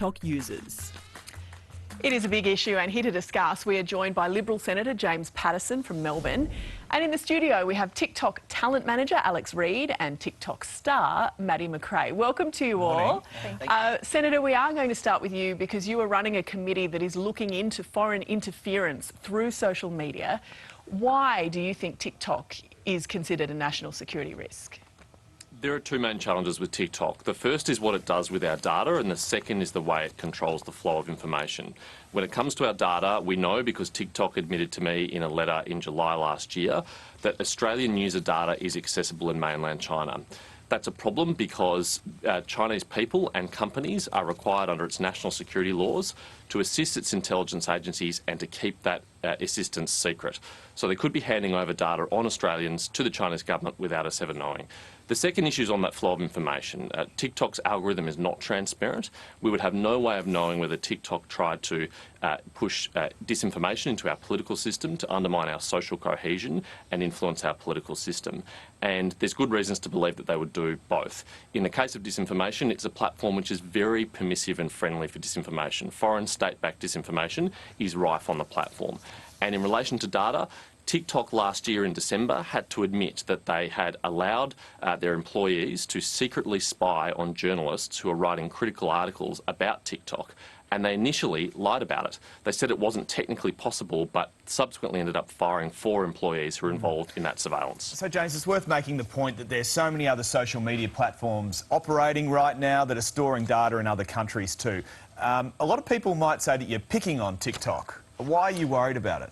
TikTok users. It is a big issue, and here to discuss, we are joined by Liberal Senator James Paterson from Melbourne. And in the studio, we have TikTok talent manager Alex Reid and TikTok star Maddie McRae. Welcome to you all. Senator, we are going to start with you because you are running a committee that is looking into foreign interference through social media. Why do you think TikTok is considered a national security risk? There are two main challenges with TikTok. The first is what it does with our data, and the second is the way it controls the flow of information. When it comes to our data, we know, because TikTok admitted to me in a letter in July last year, that Australian user data is accessible in mainland China. That's a problem because Chinese people and companies are required under its national security laws to assist its intelligence agencies and to keep that assistance secret. So they could be handing over data on Australians to the Chinese government without us ever knowing. The second issue is on that flow of information. TikTok's algorithm is not transparent. We would have no way of knowing whether TikTok tried to push disinformation into our political system to undermine our social cohesion and influence our political system. And there's good reasons to believe that they would do both. In the case of disinformation, it's a platform which is very permissive and friendly for disinformation. Foreign state-backed disinformation is rife on the platform. And in relation to data, TikTok last year in December had to admit that they had allowed their employees to secretly spy on journalists who are writing critical articles about TikTok. And they initially lied about it. They said it wasn't technically possible, but subsequently ended up firing 4 employees who were involved in that surveillance. So, James, it's worth making the point that there's so many other social media platforms operating right now that are storing data in other countries too. A lot of people might say that you're picking on TikTok. Why are you worried about it?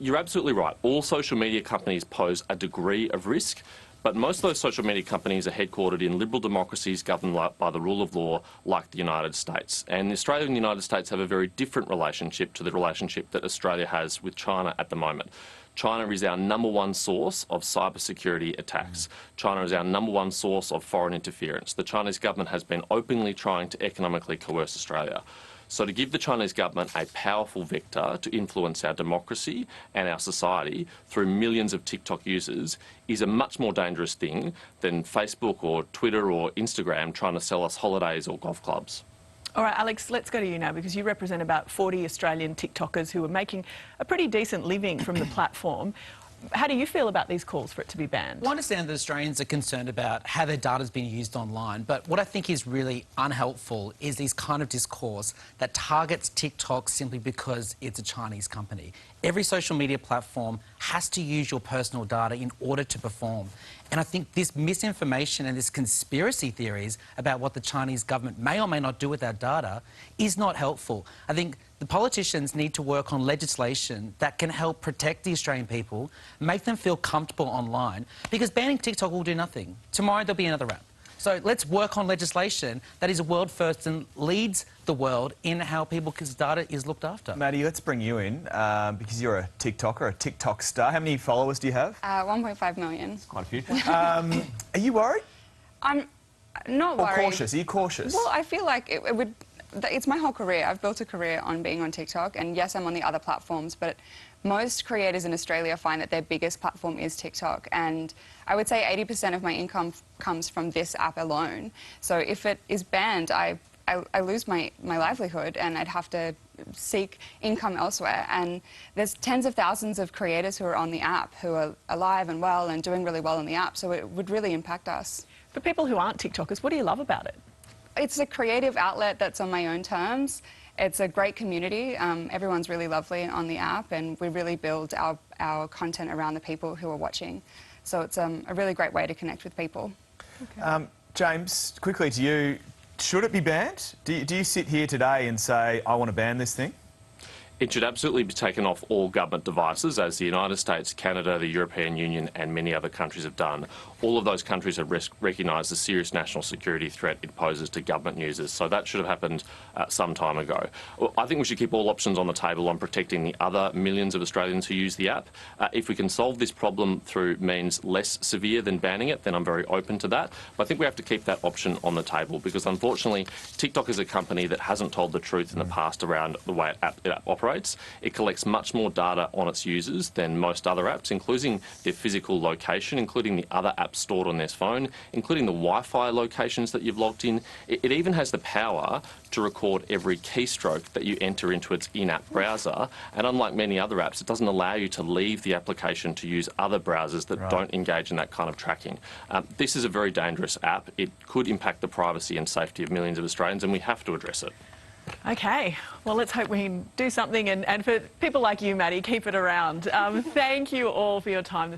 You're absolutely right. All social media companies pose a degree of risk, but most of those social media companies are headquartered in liberal democracies governed by the rule of law, like the United States. And Australia and the United States have a very different relationship to the relationship that Australia has with China at the moment. China is our #1 source of cybersecurity attacks. China is our #1 source of foreign interference. The Chinese government has been openly trying to economically coerce Australia. So to give the Chinese government a powerful vector to influence our democracy and our society through millions of TikTok users is a much more dangerous thing than Facebook or Twitter or Instagram trying to sell us holidays or golf clubs. All right, Alex, let's go to you now, because you represent about 40 Australian TikTokers who are making a pretty decent living from the platform. How do you feel about these calls for it to be banned? Well, I understand that Australians are concerned about how their data is being used online, but what I think is really unhelpful is these kind of discourse that targets TikTok simply because it's a Chinese company. Every social media platform has to use your personal data in order to perform. And I think this misinformation and this conspiracy theories about what the Chinese government may or may not do with our data is not helpful. I think the politicians need to work on legislation that can help protect the Australian people, make them feel comfortable online, because banning TikTok will do nothing. Tomorrow there'll be another app. So let's work on legislation that is a world first and leads the world in how people's data is looked after. Maddie, let's bring you in because you're a TikToker, a TikTok star. How many followers do you have? 1.5 million. Quite a few. Are you worried? I'm not Or worried. cautious? Are you cautious? Well, I feel like it would... It's my whole career. I've built a career on being on TikTok, and yes, I'm on the other platforms, but most creators in Australia find that their biggest platform is TikTok, and I would say 80% of my income comes from this app alone. So if it is banned, I lose my livelihood, and I'd have to seek income elsewhere. And there's tens of thousands of creators who are on the app who are alive and well and doing really well on the app, so it would really impact us. For people who aren't TikTokers, what do you love about it? It's a creative outlet that's on my own terms. It's a great community. Everyone's really lovely on the app, and we really build our content around the people who are watching. So it's a really great way to connect with people. Okay. James, quickly to you, should it be banned? Do you sit here today and say, I want to ban this thing? It should absolutely be taken off all government devices, as the United States, Canada, the European Union and many other countries have done. All of those countries have recognised the serious national security threat it poses to government users, so that should have happened some time ago. I think we should keep all options on the table on protecting the other millions of Australians who use the app. If we can solve this problem through means less severe than banning it, then I'm very open to that. But I think we have to keep that option on the table, because unfortunately TikTok is a company that hasn't told the truth in the past around the way it operates. It collects much more data on its users than most other apps, including their physical location, including the other apps apps stored on their phone, including the Wi-Fi locations that you've logged in. It even has the power to record every keystroke that you enter into its in-app browser. And unlike many other apps, it doesn't allow you to leave the application to use other browsers that don't engage in that kind of tracking. This is a very dangerous app. It could impact the privacy and safety of millions of Australians, and we have to address it. Okay, well, let's hope we can do something. And for people like you, Maddie, keep it around. Thank you all for your time this